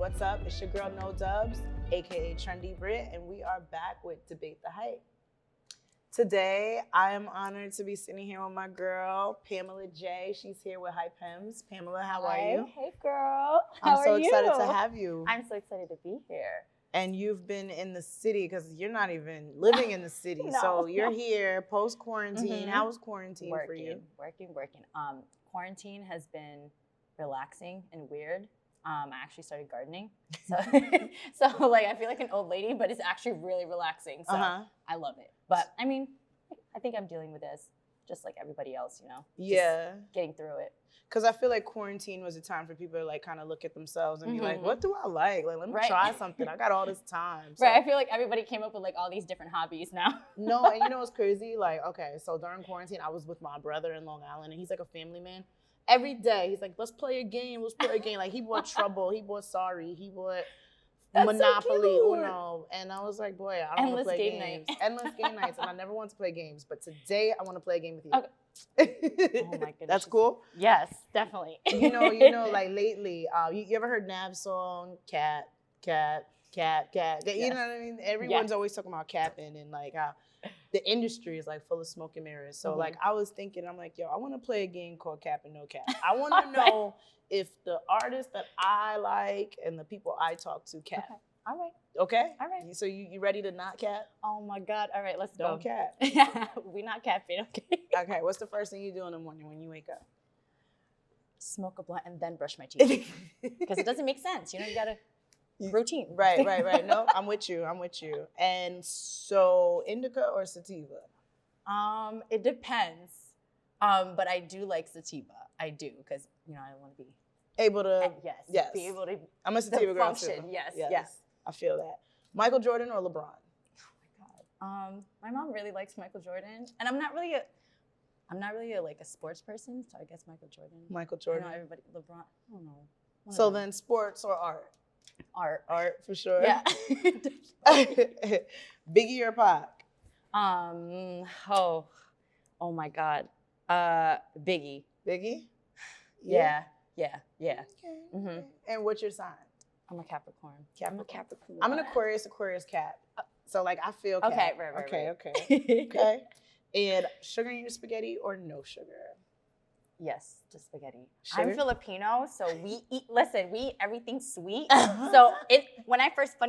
What's up? It's your girl, No Dubz, aka Trendy Britt, and we are back with Debate the Hype. Today, I am honored to be sitting here with my girl, Pamela J. She's here with Hype Hems. Pamela, how are you? Hey, girl. How I'm so are you? excited to have you. I'm so excited to be here. And you've been in the city because you're not even living in the city. So you're here post-quarantine. How was quarantine for you? Working. Quarantine has been relaxing and weird. I actually started gardening. So, like, I feel like an old lady, but it's actually really relaxing. So I love it. But I mean, I think I'm dealing with this just like everybody else, you know? Yeah. Just getting through it. Because I feel like quarantine was a time for people to like kind of look at themselves and be like, what do I like? Like, let me try something. I got all this time. So. Right. I feel like everybody came up with like all these different hobbies now. No, and you know what's crazy? Like, okay, so during quarantine, I was with my brother in Long Island, and he's like a family man. Every day, he's like, let's play a game. Like, he bought Trouble. He bought Sorry. He bought Monopoly, Uno. And I was like, boy, I don't want to play games. Endless game nights. And I never want to play games. But today, I want to play a game with you. Okay. Oh, my goodness. That's cool? Yes, definitely. You know, like lately, you ever heard Nav's song, Cat? Yes. You know what I mean? Everyone's always talking about capping and like how the industry is like full of smoke and mirrors. So like I was thinking, I'm like, yo, I want to play a game called Cap and No Cap. I want to know if the artists that I like and the people I talk to cap. Okay. All right. Okay? All right. So you ready to not cap? Oh my God. All right, let's Don't go. cap. We not capping, okay? Okay, what's the first thing you do in the morning when you wake up? Smoke a blunt and then brush my teeth. Because it doesn't make sense. You know, you gotta routine. Right. No, I'm with you. And so indica or sativa? It depends. But I do like sativa. I do, because you know I want to be able to be able to. I'm a sativa girl function. too. Yes. I feel that. Michael Jordan or LeBron? Oh my God. My mom really likes Michael Jordan, and I'm not really a sports person, so I guess Michael Jordan. Michael Jordan. I know everybody. LeBron. I don't know. So then, sports or art? Art for sure. Yeah. Biggie or Pac? Oh my God. Biggie. Biggie? Yeah. Okay. And what's your sign? I'm a Capricorn. I'm a Capricorn. I'm an Aquarius Cap. So like I feel Cap. Okay, right. Okay. And sugar in your spaghetti or no sugar? Yes, just spaghetti. Sugar? I'm Filipino, so we eat everything sweet. When I first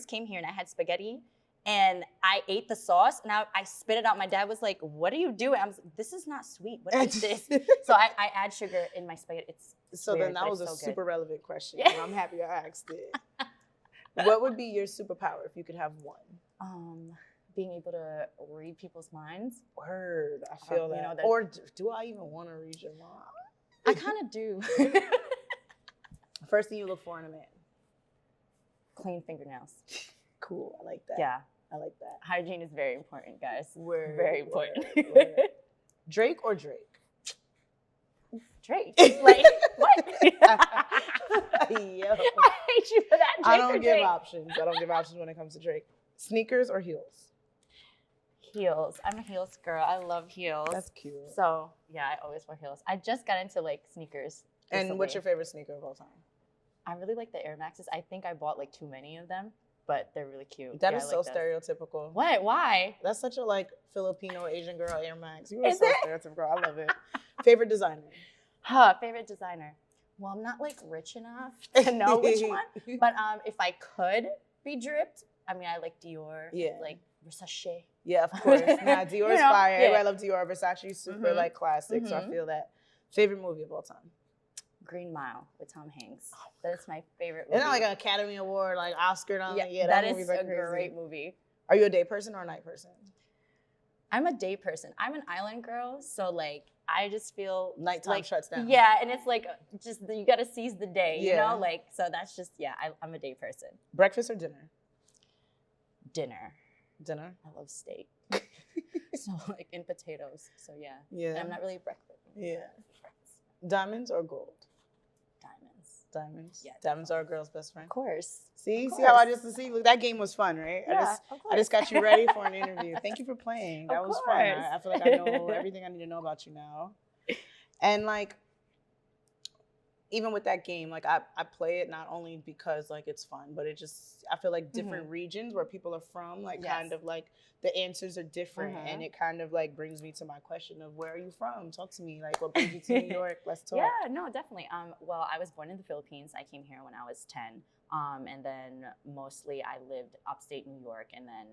came here and I had spaghetti and I ate the sauce and I spit it out, my dad was like, what are you doing? I was like, this is not sweet. What is this? So I add sugar in my spaghetti. It's so weird, then that was a so super relevant question. Yeah. And I'm happy I asked it. What would be your superpower if you could have one? Being able to read people's minds. Word, I feel that. You know, or do I even want to read your mind? I kind of do. First thing you look for in a man? Clean fingernails. Cool, I like that. Yeah. I like that. Hygiene is very important, guys. Word, very important. Word. Drake or Drake? Drake. Like, what? Yo. I hate you for that. Drake I don't give Drake? options. I don't give options when it comes to Drake. Sneakers or heels? Heels. I'm a heels girl. I love heels. That's cute. So, yeah, I always wear heels. I just got into, like, sneakers recently. And what's your favorite sneaker of all time? I really like the Air Maxes. I think I bought, like, too many of them, but they're really cute. That is so stereotypical. What? Why? That's such a, like, Filipino Asian girl Air Max. You are so stereotypical. I love it. Favorite designer? Favorite designer. Well, I'm not, like, rich enough to know which one, but if I could be dripped, I mean, I like Dior, like Versace. Yeah, of course. Nah, Dior is fire. Yeah. Everybody love Dior. Versace super like classic, so I feel that. Favorite movie of all time? Green Mile with Tom Hanks. That's my favorite movie. Isn't that like an Academy Award, like Oscar nominated? Yeah, that is a great movie. Are you a day person or a night person? I'm a day person. I'm an island girl, so like I just feel nighttime like, shuts down. Yeah, and it's like just you got to seize the day, you know? Like so that's just I'm a day person. Breakfast or dinner? Dinner. I love steak. So like in potatoes. So yeah. Yeah. And I'm not really a breakfast. Yeah. Diamonds or gold? Diamonds. Yeah. Diamonds are a girl's best friend. Of course. See how I just look, that game was fun, right? Yeah, I just got you ready for an interview. Thank you for playing. That was fun. I feel like I know everything I need to know about you now. And like, even with that game, like I play it not only because like it's fun, but it just, I feel like different regions where people are from, like kind of like the answers are different, and it kind of like brings me to my question of where are you from? Talk to me, like what brings you to New York? Let's talk. Yeah, no, definitely. Well, I was born in the Philippines. I came here when I was 10, and then mostly I lived upstate New York, and then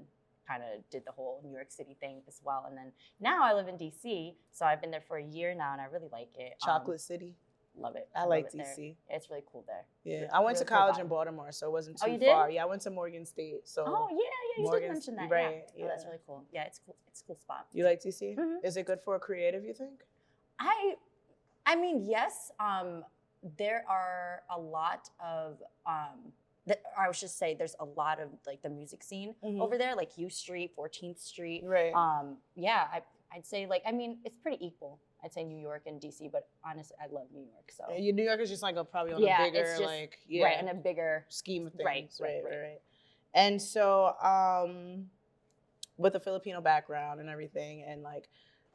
kind of did the whole New York City thing as well. And then now I live in DC, so I've been there for a year now, and I really like it. Chocolate City. Love it. I like DC. There. It's really cool there. Yeah, I went to college in Baltimore, so it wasn't too far. Yeah, I went to Morgan State. So you did mention that. Right. Yeah. Oh, that's really cool. Yeah, it's cool. It's a cool spot. You like DC? Is it good for a creative, you think? I mean, yes. There are a lot of I should say there's a lot of like the music scene over there, like U Street, 14th Street. Right. Yeah, I'd say like, I mean, it's pretty equal. I'd say New York and DC, but honestly, I love New York. So New York is just like probably on a bigger right, in a bigger scheme of things. Right. And so with a Filipino background and everything, and like,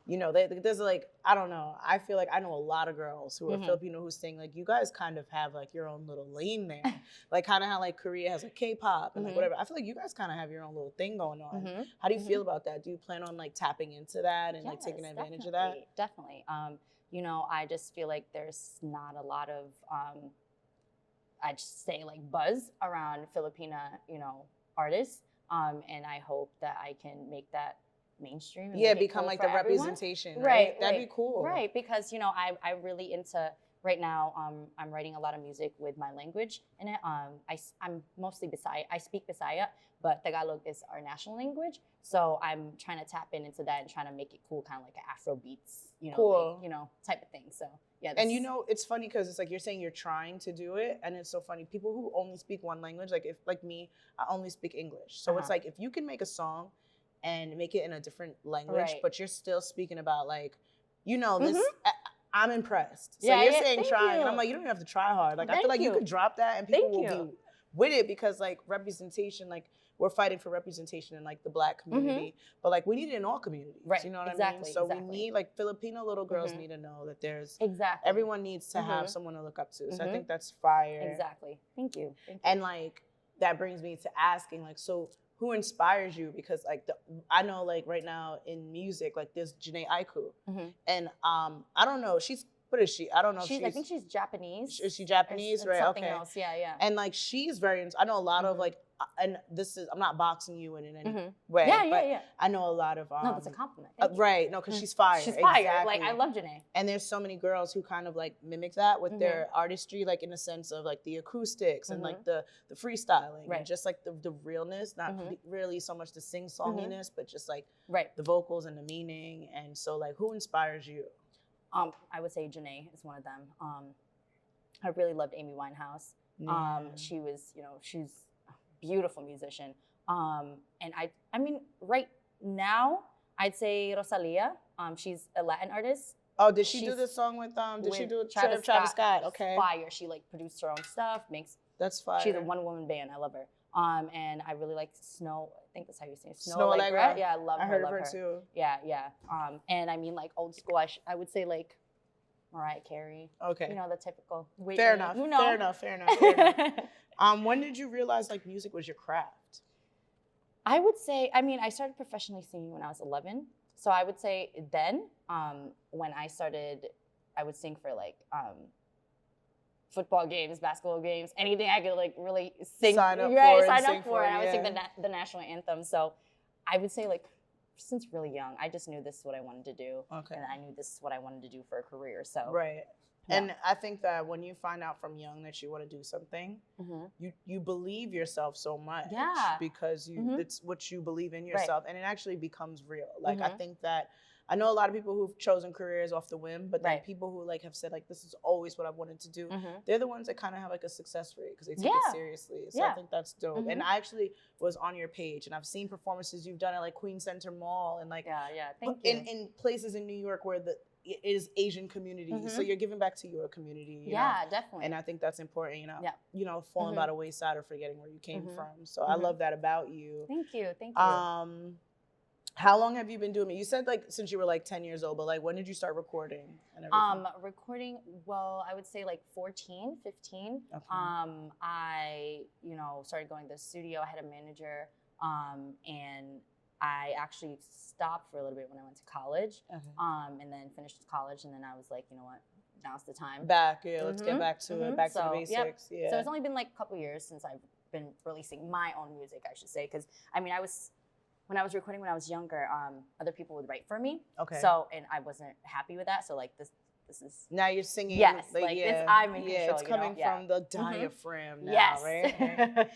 you know, there's like, I don't know, I feel like I know a lot of girls who are Filipino who sing, like, you guys kind of have like your own little lane there. Like kind of how like Korea has like K-pop and like whatever. I feel like you guys kind of have your own little thing going on. How do you feel about that? Do you plan on like tapping into that and like taking advantage of that? Definitely. You know, I just feel like there's not a lot of, I'd say like buzz around Filipina, you know, artists. And I hope that I can make that mainstream. And become cool like the representation, everyone. right? That'd be cool. Right, because, you know, I'm really into, right now, I'm writing a lot of music with my language in it. I'm mostly Bisaya. I speak Bisaya, but Tagalog is our national language. So I'm trying to tap into that and trying to make it cool, kind of like an Afro beats, you know, like, you know, type of thing. So yeah. And you know, it's funny because it's like you're saying you're trying to do it, and it's so funny. People who only speak one language, like if like me, I only speak English. So it's like if you can make a song and make it in a different language, but you're still speaking about like, you know, this. I'm impressed. So you're saying trying, and I'm like, you don't even have to try hard. Like I feel like you could drop that, and people will be with it because like representation, like we're fighting for representation in like the Black community, but like we need it in all communities. Right. You know what I mean? So we need like Filipino little girls need to know that there's everyone needs to have someone to look up to. So I think that's fire. Exactly. Thank you. And like that brings me to asking like, so who inspires you? Because like I know like right now in music, like there's Janae Aiku, and I don't know, what is she? I don't know. I think she's Japanese. Is she Japanese? Right. Something else. Yeah. And like she's very. I know a lot of like, and this is, I'm not boxing you in any way. Yeah. I know a lot of. No, that's a compliment. Right. No, because she's fire. She's fire. Exactly. Like I love Janae. And there's so many girls who kind of like mimic that with their artistry, like in the sense of like the acoustics and like the freestyling and just like the realness, not really so much the sing-songiness, but just like the vocals and the meaning. And so like, who inspires you? I would say Janae is one of them. I really loved Amy Winehouse. She was, you know, she's a beautiful musician. And I mean, right now, I'd say Rosalia. She's a Latin artist. Oh, did she do this song with did she do it with Travis Scott? Okay. Fire. She like produced her own stuff, That's fire. She's a one-woman band. I love her. And I really like Snow. I think that's how you say it. Snow Allegra. Yeah, I love her. I heard of her too. Yeah. And I mean, like old school. I would say like Mariah Carey. Okay. You know, the typical. Fair enough. You know. Fair enough. When did you realize like music was your craft? I would say, I mean, I started professionally singing when I was 11. So I would say then, when I started, I would sing for like football games, basketball games, anything I could like really sing. Sign up for. And I would sing the national anthem. So I would say like since really young, I just knew this is what I wanted to do. Okay. And I knew this is what I wanted to do for a career. So right. Yeah. And I think that when you find out from young that you want to do something, you believe yourself so much. Yeah. Because it's what you believe in yourself, and it actually becomes real. Like I think that I know a lot of people who've chosen careers off the whim, but then people who like have said like this is always what I wanted to do. They're the ones that kind of have like a success rate because they take it seriously. So I think that's dope. And I actually was on your page, and I've seen performances you've done at like Queen Center Mall and like thank you. In places in New York where it is Asian community, so you're giving back to your community. You know? Definitely. And I think that's important. You know, falling by the wayside or forgetting where you came from. So I love that about you. Thank you. How long have you been doing it? You said like since you were like 10 years old, but like when did you start recording and everything? Recording, well, I would say like 14, 15. Okay. I, started going to the studio. I had a manager, and I actually stopped for a little bit when I went to college, and then finished college. And then I was like, you know what, now's the time. Let's get back to it, back to the basics. Yep. So it's only been like a couple years since I've been releasing my own music, I should say, because I mean, when I was recording when I was younger, other people would write for me. Okay. So, and I wasn't happy with that. So like this is now you're singing. Yes, it's I'm in control. It's coming from the diaphragm now, yes. right?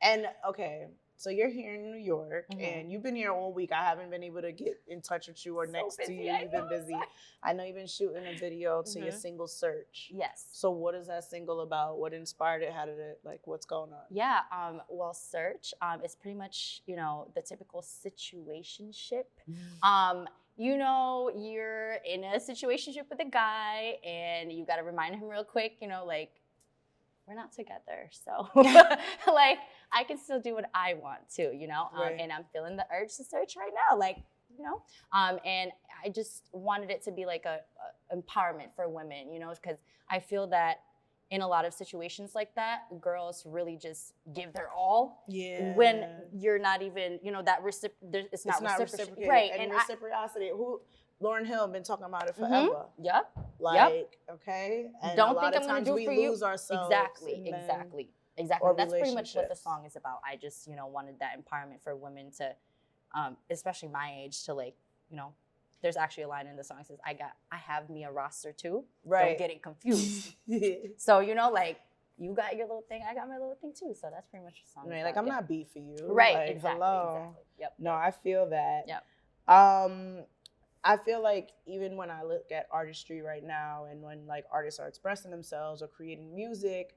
And okay, so you're here in New York, and you've been here all week. I haven't been able to get in touch with you or next to you. You've been busy. I know you've been shooting a video to your single Search. Yes. So what is that single about? What inspired it? How did it, like, what's going on? Yeah, well, Search is pretty much, the typical situationship. You're in a situationship with a guy, and you got to remind him real quick, like, we're not together. So, like, I can still do what I want to, Right. and I'm feeling the urge to search right now, like, and I just wanted it to be like a empowerment for women, because I feel that in a lot of situations like that, girls really just give their all. Yeah. When you're not even, it's not reciprocated. Right. And reciprocity. Lauryn Hill been talking about it forever. Yep. Like, okay. And don't a lot think of I'm times gonna do it for we you. lose ourselves. Exactly. That's pretty much what the song is about. I just, wanted that empowerment for women to, especially my age, to like, there's actually a line in the song that says, I have me a roster too. Right. Don't get it confused. So, like, you got your little thing, I got my little thing too. So that's pretty much the song. Right. Like, I'm not beat for you. Right. Like, exactly. Hello. Yep. No, I feel that. Yep. I feel like even when I look at artistry right now, and when like artists are expressing themselves or creating music,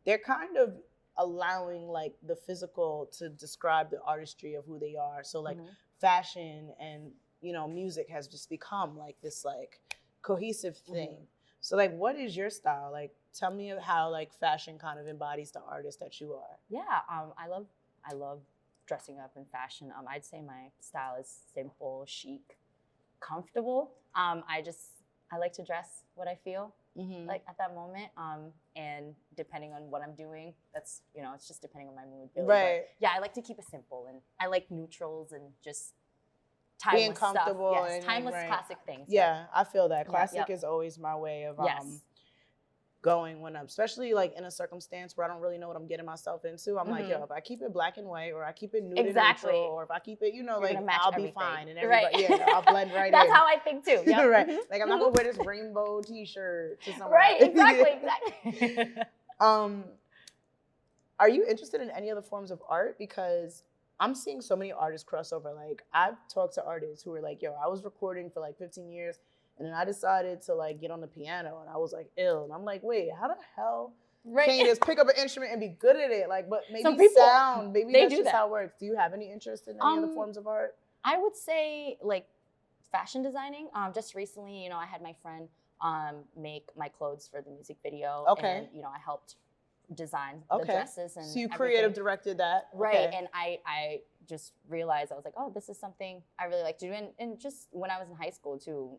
they're kind of allowing like the physical to describe the artistry of who they are. So like fashion and music has just become like this like cohesive thing. So like, what is your style? Like, tell me how like fashion kind of embodies the artist that you are. Yeah, I love dressing up in fashion. I'd say my style is simple, chic, comfortable. I like to dress what I feel like at that moment. And depending on what I'm doing, that's, it's just depending on my mood. Really. Right. But yeah, I like to keep it simple, and I like neutrals and just timeless being comfortable stuff. Yes, and timeless right. classic things. Yeah, I feel that. Classic Yep. is always my way of going when I'm, especially like in a circumstance where I don't really know what I'm getting myself into. I'm like, yo, if I keep it black and white, or I keep it nude and neutral, or if I keep it, like, I'll be fine, and everybody, I'll blend right in. That's how I think too. Yep. Right. Like, I'm not gonna wear this rainbow T-shirt to somewhere. Right. Exactly. Are you interested in any other forms of art? Because I'm seeing so many artists cross over. Like, I've talked to artists who are like, yo, I was recording for like 15 years, and then I decided to like get on the piano, and I was like ill. And I'm like, wait, how the hell can you just pick up an instrument and be good at it? Like, but maybe sound, maybe that's just how it works. Do you have any interest in any other forms of art? I would say like fashion designing. Just recently, I had my friend make my clothes for the music video. Okay. And, I helped design the dresses and so you everything. creative directed that. Right. Okay. And I just realized, I was like, oh, this is something I really like to do. And just when I was in high school too,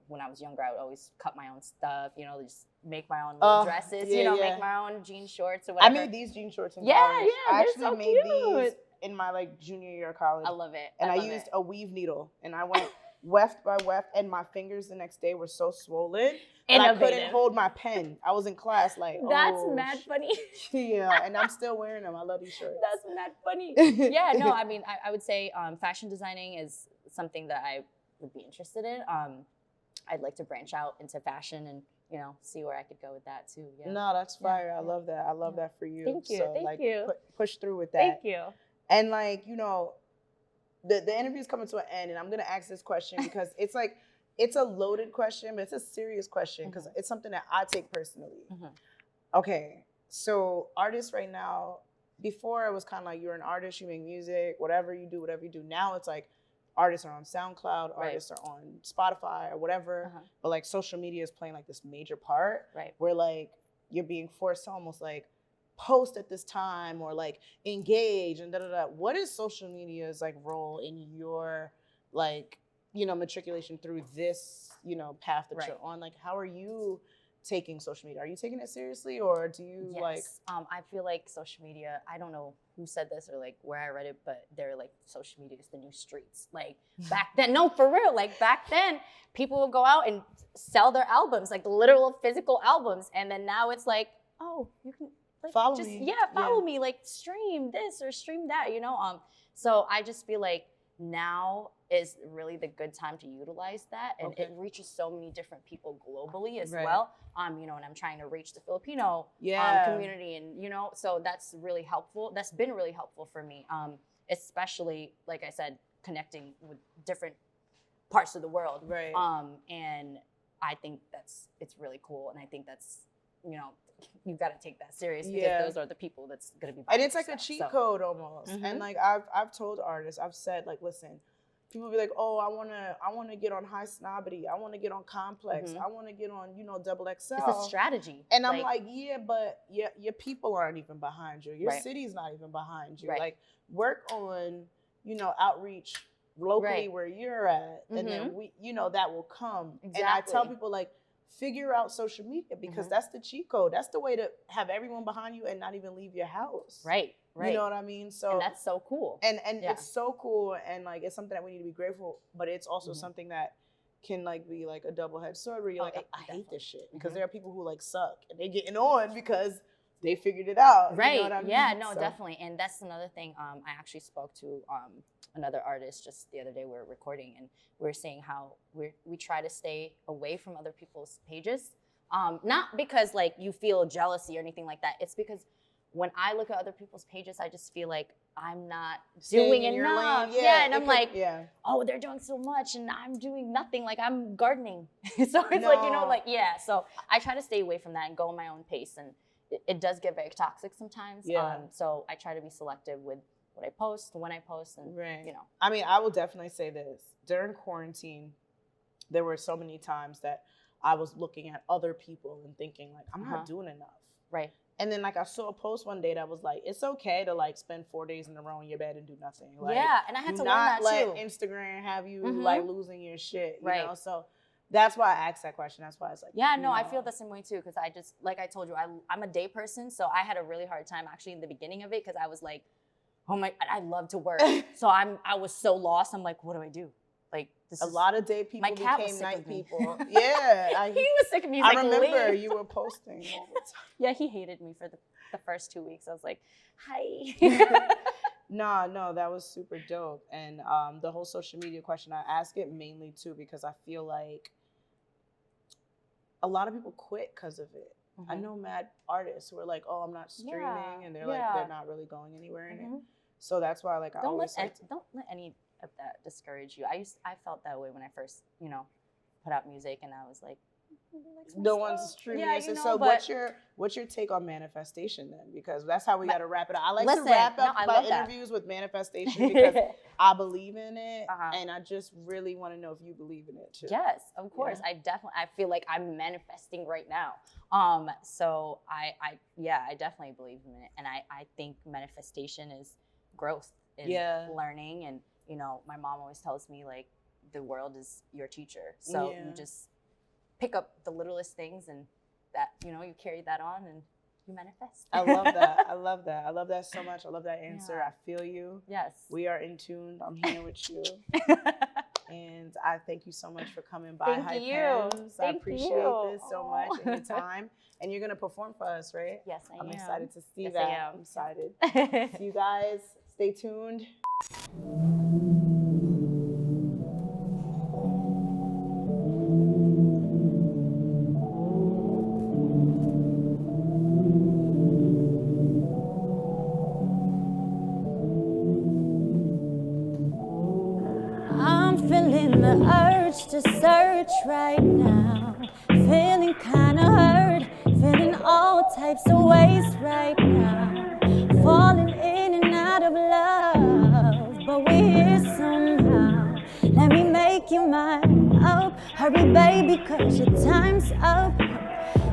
when I was younger, I would always cut my own stuff, just make my own little dresses, make my own jean shorts or whatever. I made these jean shorts in college. I actually so made these in my like junior year of college. I love it. And I used a weave needle, and I went weft by weft, and my fingers the next day were so swollen. And I couldn't hold my pen. I was in class like, that's mad funny. Yeah, and I'm still wearing them. I love these shirts. That's mad funny. Yeah, no, I mean, I would say fashion designing is something that I would be interested in. I'd like to branch out into fashion and, see where I could go with that too. Yeah. No, that's fire. I love that. I love that for you. Thank you. So, Thank you. Push through with that. Thank you. And like, the interview's coming to an end, and I'm going to ask this question because it's like, it's a loaded question, but it's a serious question because it's something that I take personally. Okay, so artists right now, before it was kind of like you're an artist, you make music, whatever you do. Now it's like artists are on SoundCloud, artists are on Spotify or whatever, but like social media is playing like this major part where like you're being forced to almost like post at this time or like engage and What is social media's like role in your like, matriculation through this, path that you're on? Like, how are you taking social media? Are you taking it seriously, or do you I feel like social media, I don't know who said this or like where I read it, but they're like, social media is the new streets. Like back then, no, for real, like back then people would go out and sell their albums, like literal physical albums. And then now it's like, oh, you can like follow just me. Follow me, like stream this or stream that, So I just feel like now is really the good time to utilize that, and it reaches so many different people globally as well. And I'm trying to reach the Filipino community, and so that's really helpful. That's been really helpful for me, especially like I said, connecting with different parts of the world. Right. And I think it's really cool, and I think that's you've got to take that serious because those are the people that's gonna be. And it's like a cheat code almost. And like I've told artists, I've said like, listen. People be like, oh, I wanna get on High Snobbity. I wanna get on Complex. I wanna get on, Double XL. It's a strategy. And I'm like, yeah, but your people aren't even behind you. Your city's not even behind you. Like, work on, outreach locally where you're at, and then we, that will come. Exactly. And I tell people like, figure out social media because that's the cheat code. That's the way to have everyone behind you and not even leave your house. Right. You know what I mean? So and that's so cool. And it's so cool, and like it's something that we need to be grateful, but it's also something that can like be like a double-edged sword where you're like, I hate this shit. Because there are people who like suck and they getting on because they figured it out. Right. You know what I mean? Yeah, no, definitely. And that's another thing. I actually spoke to another artist just the other day. We were recording, and we were saying how we try to stay away from other people's pages. Not because like you feel jealousy or anything like that. It's because when I look at other people's pages, I just feel like I'm not doing enough. And I'm like, oh, they're doing so much and I'm doing nothing. Like I'm gardening. So it's so I try to stay away from that and go on my own pace. And it does get very toxic sometimes. So I try to be selective with what I post, when I post, and I mean, I will definitely say this. During quarantine, there were so many times that I was looking at other people and thinking like, I'm not doing enough. Right. And then like I saw a post one day that was like, it's okay to like spend 4 days in a row in your bed and do nothing. Like, and I had to learn that too. Not let Instagram have you like losing your shit, you know? So that's why I asked that question. That's why it's like, I feel the same way too. Cause I just, like I told you, I'm a day person. So I had a really hard time actually in the beginning of it. Cause I was like, oh my, I love to work. So I was so lost. I'm like, what do I do? Like a lot of day people became night people. He was sick of me. I remember you were posting all the time. Yeah, he hated me for the first 2 weeks. I was like, hi. No, that was super dope. And the whole social media question, I ask it mainly too because I feel like a lot of people quit because of it. I know mad artists who are like, oh, I'm not streaming, and they're like, they're not really going anywhere in it. So that's why like I always don't let any of that discourage you. I felt that way when I first, put out music, and I was like, no one's streaming it. So what's your take on manifestation then? Because that's how we got to wrap it up. I like to wrap up my interviews with manifestation because I believe in it, and I just really want to know if you believe in it too. Yes, of course. I feel like I'm manifesting right now. So I definitely believe in it, and I think manifestation is growth and learning, and my mom always tells me like the world is your teacher, so you just pick up the littlest things, and that you carry that on and you manifest. I love that. I love that. I love that so much. I love that answer. I feel you. Yes, we are in tune. I'm here with you. And I thank you so much for coming by. Thank you. I appreciate this so much and your time. And you're gonna perform for us, right? Yes, I am. I'm excited to see yes, that. I am. I'm excited. See you guys. Stay tuned. I'm feeling the urge to search right now. Feeling kinda hurt, feeling all types of ways right now. Falling in and out of love, but we're here somehow. Let me make you mine. Oh, hurry baby, 'cause your time's up.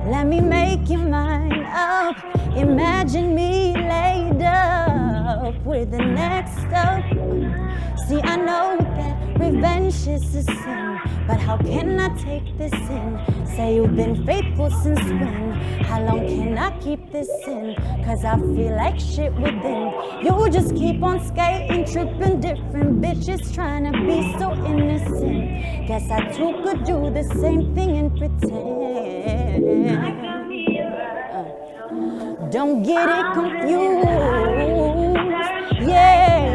Let me make you mine up. Imagine me laid up with the next up. See, I know that revenge is a sin, but how can I take this in? Say you've been faithful since when? How long can I keep this in? Cause I feel like shit within. You just keep on skating, tripping different bitches, trying to be so innocent. Guess I too could do the same thing and pretend. Don't get it confused, yeah.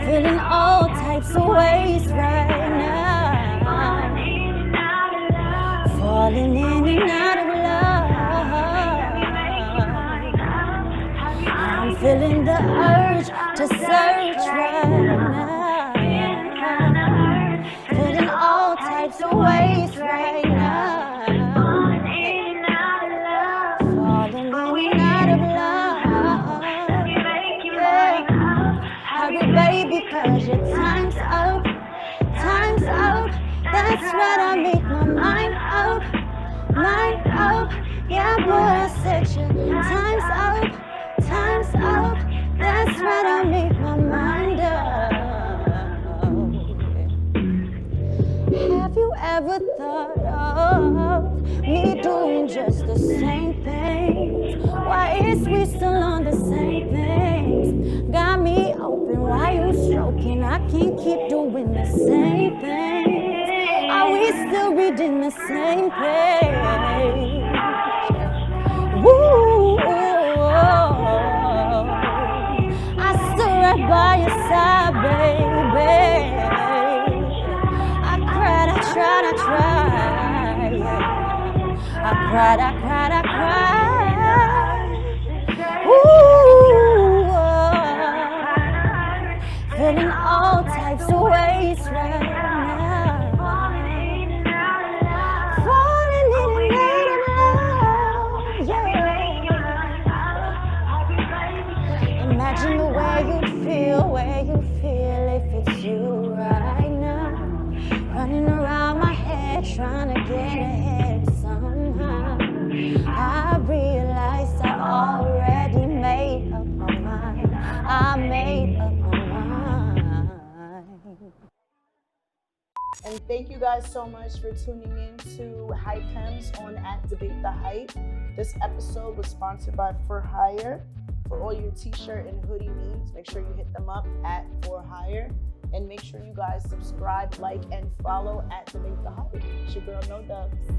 Feeling all types of ways right now. Falling in and out of love. I'm feeling the urge to search right now. Feeling all types of ways right now. Baby, cause your time's up, time's up. That's right, I make my mind up, mind up. Yeah, boy, I said your time's up, time's up. That's right, I make my mind up. Have you ever thought of me doing just the same things? Why is we still on the same things? Got me open, why you stroking? I can't keep doing the same things. Are we still reading the same page? Woo! I stood right by your side, baby. I cried, I tried, I tried. I cried, I cried, I cried. Ooh, feeling all types of ways right now. Falling in and out of love, yeah. Imagine the way you'd feel if it's you right now. Running around my head, trying to get ahead somehow. I realized I've already made up my mind. I made up my mind. And thank you guys so much for tuning in to Hype Hems on @Debate the Hype. This episode was sponsored by For Hire. For all your t-shirt and hoodie needs, make sure you hit them up @For Hire. And make sure you guys subscribe, like, and follow @Debate the Hype. It's your girl, No Dubz.